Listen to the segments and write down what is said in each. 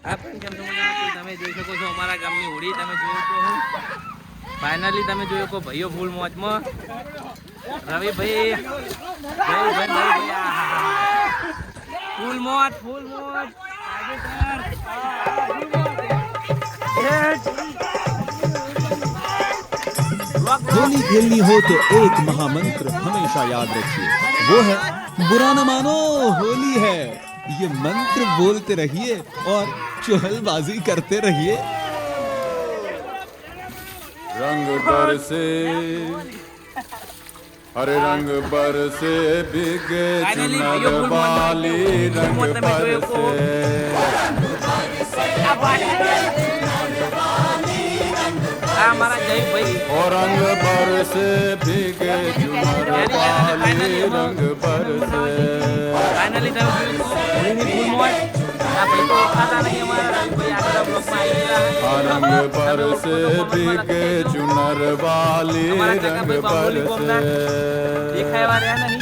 તમે જોઈ શકો છો અમારા ગામની હોળી તમે જોઈ શકો ફાઇનલી તમે જોઈ શકો ભાઈઓ ફૂલ મોજમાં રવિભાઈ ફૂલ મોજ होली खेलनी हो तो एक महामंत्र हमेशा याद रखिए, वो है बुरा न मानो होली है। ये मंत्र बोलते रहिए और चुहलबाजी करते रहिए। रंग बरसे हरे रंग बरसे बिगे चुनर वाली रंग बरसे हमारा जय भाई और रंग बरसे बिगे चुनर वाली रंग बरसे फाइनली फूल मोज भाई तो खाता नहीं हमारा भाई आगे ब्लॉक में आएगा रंग बरसे बिगे चुनर वाली रंग बरसे देखा वाले नहीं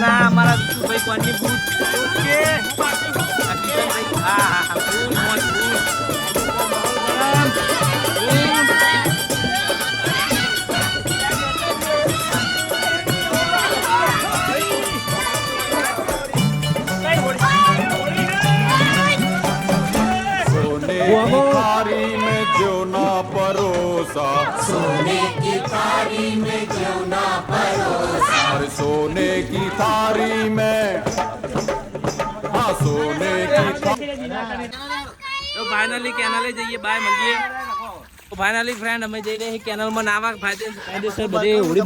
ना हमारा भाई कौन फूल ओके हां फूल मोज थारी में जो ना परोसा सोने की थारी में क्यों ना परोसा और सोने की थारी में हाँ सोने की तो फाइनली कैनल जाइए बाय મળીએ તો ફાઇનલી ફ્રેન્ડ અમે જઈ રહ્યા છીએ કેનલ માં નાવા કાયદેસર બધે હોડી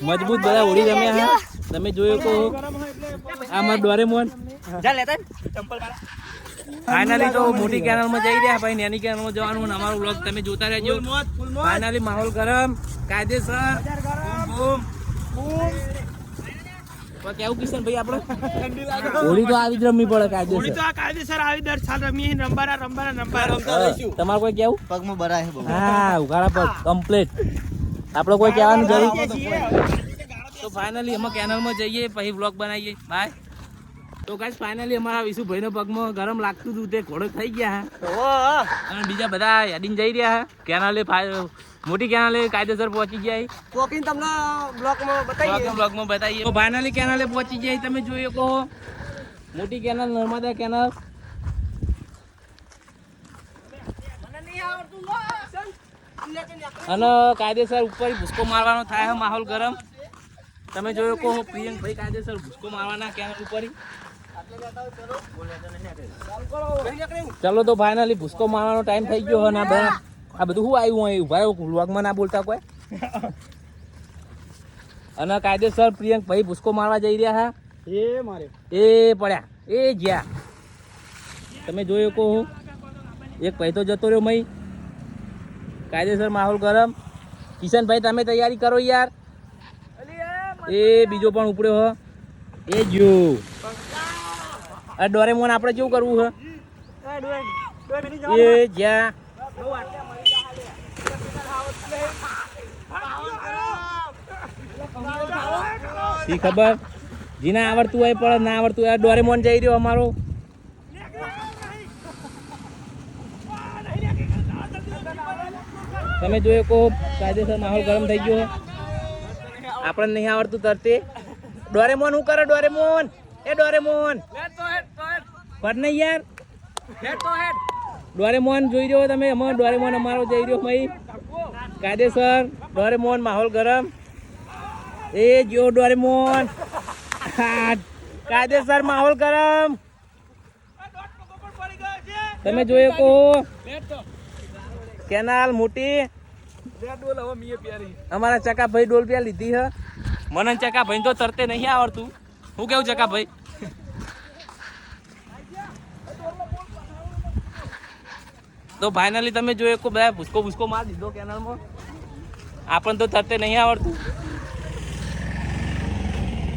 મજબૂત બધા હોડી રમ્યા હે તમે જોયો તો આ માર ડોરેમોન જા લેતા ચંપલ ફાઇનલી તો મોટી કેનલ માં જઈ રહ્યા ભાઈ નાની કેનલ માં જવાનું અને અમારો વ્લોગ તમે જોતા રહેજો ફાઇનલી માહોલ ગરમ કાયદેસર બૂમ તો કેવું કિશન ભાઈ આપણે હોળી તો આવી જ રમવી પડે કાયદેસર હોળી તો આ કાયદેસર આવી દર સાલ રમીએ રંબારા તમાર કોઈ કેવું પગમાં બરા હે બહુ હા ઉઘાડા પગ કમ્પ્લીટ આપણે કોઈ કહેવાનું જરૂર તો ફાઇનલી અમે કેનલ માં જઈએ પછી વ્લોગ બનાવીએ બાય તો ગાઈસ ફાઇનલી અમારા વિશુભાઈ નો પગમાં ગરમ લાગતું હતું તે ઘોડો થઈ ગયા અને બીજા બધા હેડિંગ જઈ રહ્યા કેનાલે મોટી કેનાલે કાયદેસર પહોંચી ગયા કોકિન તમને બ્લોગમાં બતાવીએ તો ફાઇનલી કેનાલે પહોંચી ગયા તમે જોઈ શકો મોટી કેનાલ નર્મદા કેનાલ અને કાયદેસર ઉપર ભૂસકો મારવાનો થાય માહોલ ગરમ તમે જોયો કહો પ્રિયંકભાઈ કાયદેસર ભૂસકો મારવાના કેનાલ ઉપર ચલો તો ફાઇનલી ભૂસકો મારવાનો ટાઈમ થઈ ગયો અને આ બધું શું આવ્યું હોય ઉભા વ્લોગમાં ના બોલતા કોઈ અને કાયદેસર પ્રિયંકભાઈ ભૂસકો મારવા જઈ રહ્યા હા એ પડ્યા એ જ્યાં તમે જોયો કહો એક ભાઈ તો જતો રહ્યો મય કાયદેસર માહોલ ગરમ કિશનભાઈ તમે તૈયારી કરો યાર એ બીજો પણ ઉપડ્યો હ એ જો આ ડોરેમોન આપણે કેવું કરવું હે એ જ્યાં શી ખબર જીના આવડતું હોય પણ ના આવડતું હોય ડોરેમોન જઈ રહ્યો અમારો તમે જોયો કહો કાયદેસર માહોલ ગરમ થઈ ગયો આપણને નહીં આવડતું તરતે ડોરેમોન શું કરે ડોરેમોન એ ડોરેમોન પર નહીં યાર ડોરેમોન જોઈ રહ્યો તમે અમારો ડોરેમોન અમારો જઈ રહ્યો ભાઈ કાયદેસર ડોરેમોન માહોલ ગરમ એ જો ડોરેમોન કાયદેસર માહોલ ગરમ તમે જોયો કહો કેનાલ મોટી અમારા ચકાભાઈ ડોલ પ્યા લીધી હે મને ચકાભાઈ તો તરતે નહીં આવડતું હું કેવું ચકાભાઈ તો ફાઇનલી તમે જોયો કે બધા ભૂસકો માર દીધો કેનાલમાં આપણને તો તરતે નહીં આવડતું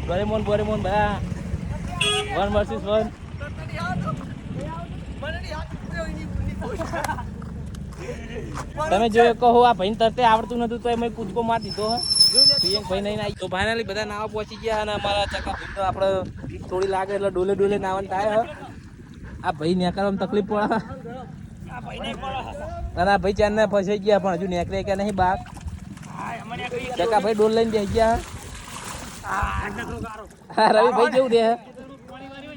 ડોરેમોન બધા 1 vs 1 તમે જોયો કહો આ ભાઈને તરતે આવડતું નતું તો એમ કૂદકો માર દીધો હે પ્રિયંકભાઈ નહીં આવી તો ફાઇનલી બધા નાવા પહોંચી ગયા અને અમારા ચકા ભાઈ તો આપણે થોડી લાગે એટલે ડોલે ડોલે નાવાનું થાય હ આ ભાઈ નેકળવામાં તકલીફ પડે અને આ ભાઈ ચાંદને ફસાઈ ગયા પણ હજુ નેકળે કે નહીં બાર ચકા ભાઈ ડોલ લઈને બેસી ગયા હા રવિભાઈ જેવું દે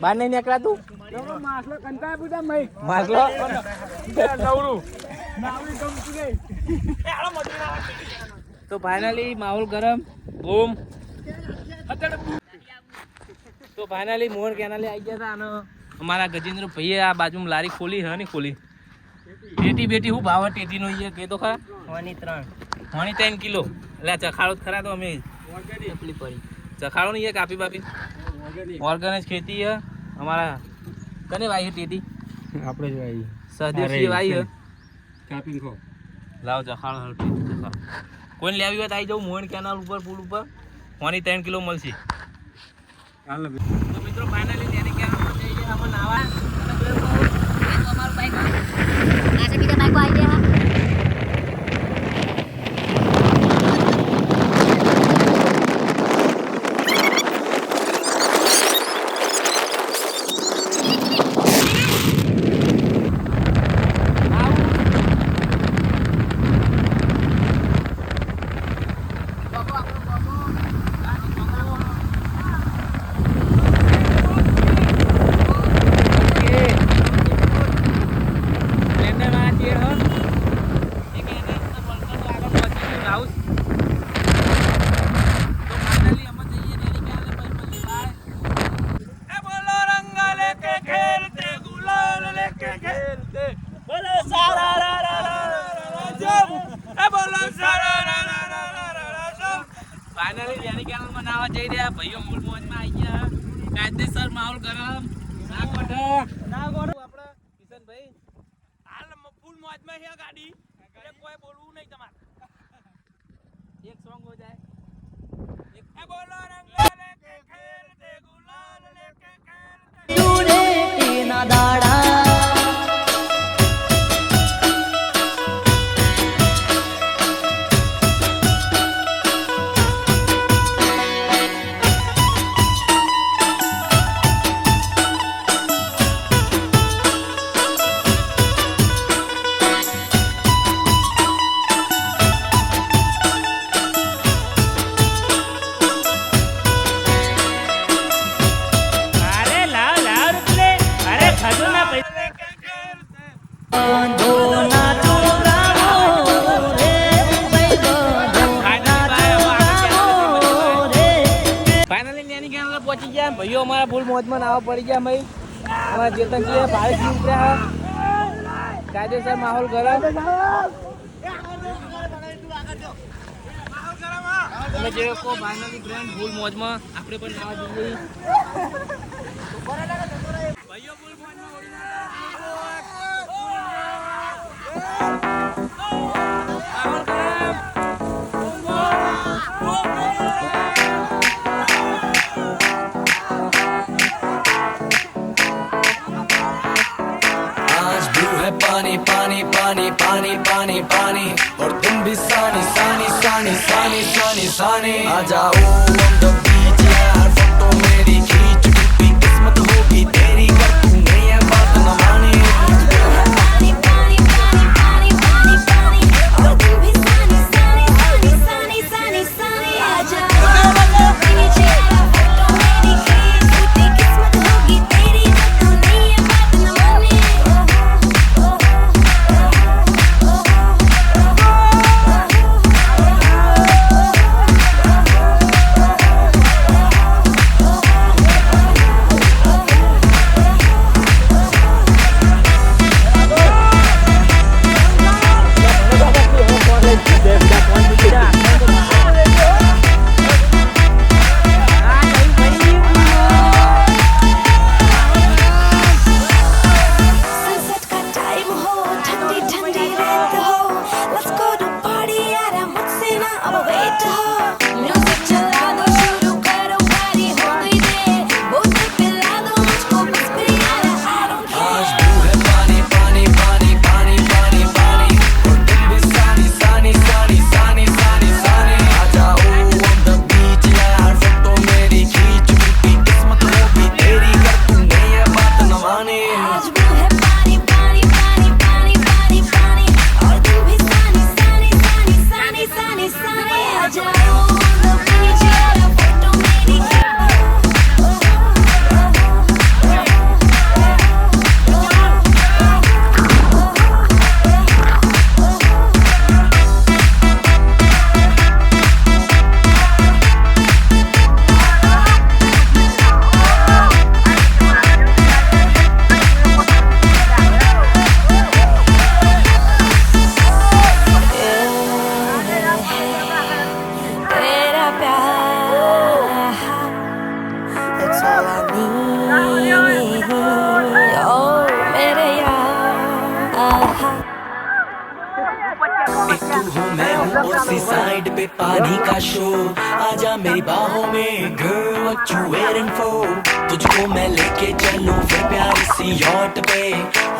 બાર નહીં નીકળાતું માસલો તો ફાઇનલી માહોલ ગરમ બૂમ તો ફાઇનલી મોહન કેનાલે આવી ગયા હતા અને અમારા ગજેન્દ્ર ભાઈએ આ બાજુમાં લારી ખોલી હે ને ખોલી ટેટી બેટી હું ભાવ ટેટી નો કે તો ખરા 3 કિલો એટલે ચખાડો જ ખરા તો અમે ચખાડો નહીં કાપી બાપી ઓર્ગેનાઇઝ ખેતી હે અમારા કને વાઈ ટેટી આપણે જ ભાઈ સહદેવસિંહ વાઈ હે કાપીને ખો લાવ ચખાડો ચખાડો કોઈને લેવી હોય તો આવી જાઉં મોહન કેનાલ ઉપર પુલ ઉપર 3 કિલો મળશે તો મિત્રો ફાઇનલી તેની કેનાલ જઈ ગયા અમે નાવા અમારું બાઈક આ છે બીજા બાઈકો આવી ગયા ફાઇનલી જેની કેનાલમાં નાવા જઈ રહ્યા ભાઈઓ મૂળ મોજમાં આવી ગયા કાયદેસર માહોલ ગરમ ના કોઠા ના ગોડો આપણે કિશનભાઈ હાલ ફૂલ મોજમાં છે ગાડી એટલે કોઈ બોલવું નહીં તમારે એક સોંગ હો જાય એક બોલો રંગ લેકે ખેલતે ગુલાલ લેકે ખેલતે તુરે તેના દાડા પહોંચી ગયા ભાઈઓ અમારા ફૂલ મોજમાં નાવા પડી ગયા ભાઈ અમારા ચેતનજી ભારતજી ઉપર્યા કાયદેસર માહોલ ગરમ તમે જે લોકો ફાઇનલી ગ્રેન્ડ ફૂલ મોજમાં આપણે પણ નાવા જઈએ ભાઈઓ ફૂલ મોજમાં पानी पानी पानी पानी पानी पानी और तुम भी सानी सानी सानी सानी सानी सानी आ जाओ on the beach यार फोटो मेरी खींच टूटी किस्मत होगी तेरी कर तू नहीं है बात न मानी पानी पानी पानी पानी पानी पानी और तुम भी सानी सानी सानी सानी सानी सानी आ जाओ on the beach यार फोटो मेरी खींच टूटी किस्मत होगी तेरी कर तू नहीं है बात न मानी पानी का शो आजा मेरी बाहों में girl what you waiting for तुझको मैं लेके चलूं फिर प्यारी सी यॉट पे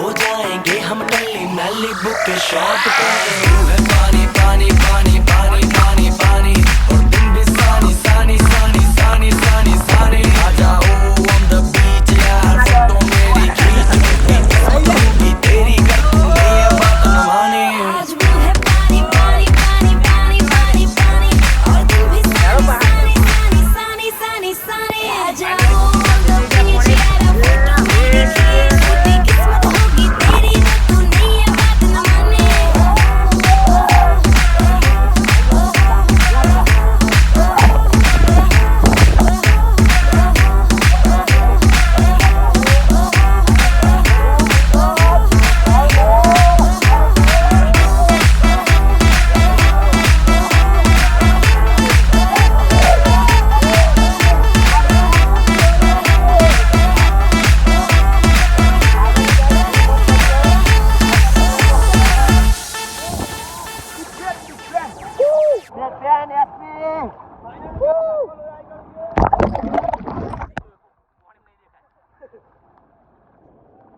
हो जाएंगे हम टल्ली मैलिबू के शॉट पे तू है पानी पानी पानी पानी पानी पानी और तुम भी सानी सानी सानी सानी सानी सानी आ जाओ on the beach यार फोटो मेरी खींच लूंगी तेरी कर दूंगी ये बात न माने आज वो है पानी पानी पानी पानी पानी पानी और तुम भी सानी सानी सानी सानी सानी आ जाओ on the beach यार फोटो मेरी खींच लूंगी किस्मत होगी तेरी जो तू नहीं ये बात न माने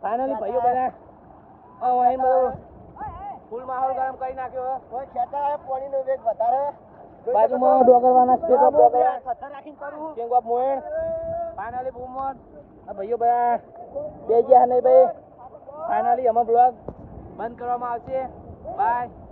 ફાઇનલી ભાઈઓ બધા અહીં બધું ફૂલ માહોલ ગરમ કરી નાખ્યો કોઈ ખેતર પાણીનો વેગ વધારે બાજુમાં ડોગરવાના સ્ટેટ ઓફ ડોગરવાના કિંગ ઓફ મોઈન ફાઇનલી બૂમર આ ભાઈઓ બધા બે ગયા નહીં ભાઈ ફાઇનલી અમે બ્લોગ બંધ કરવામાં આવશે બાય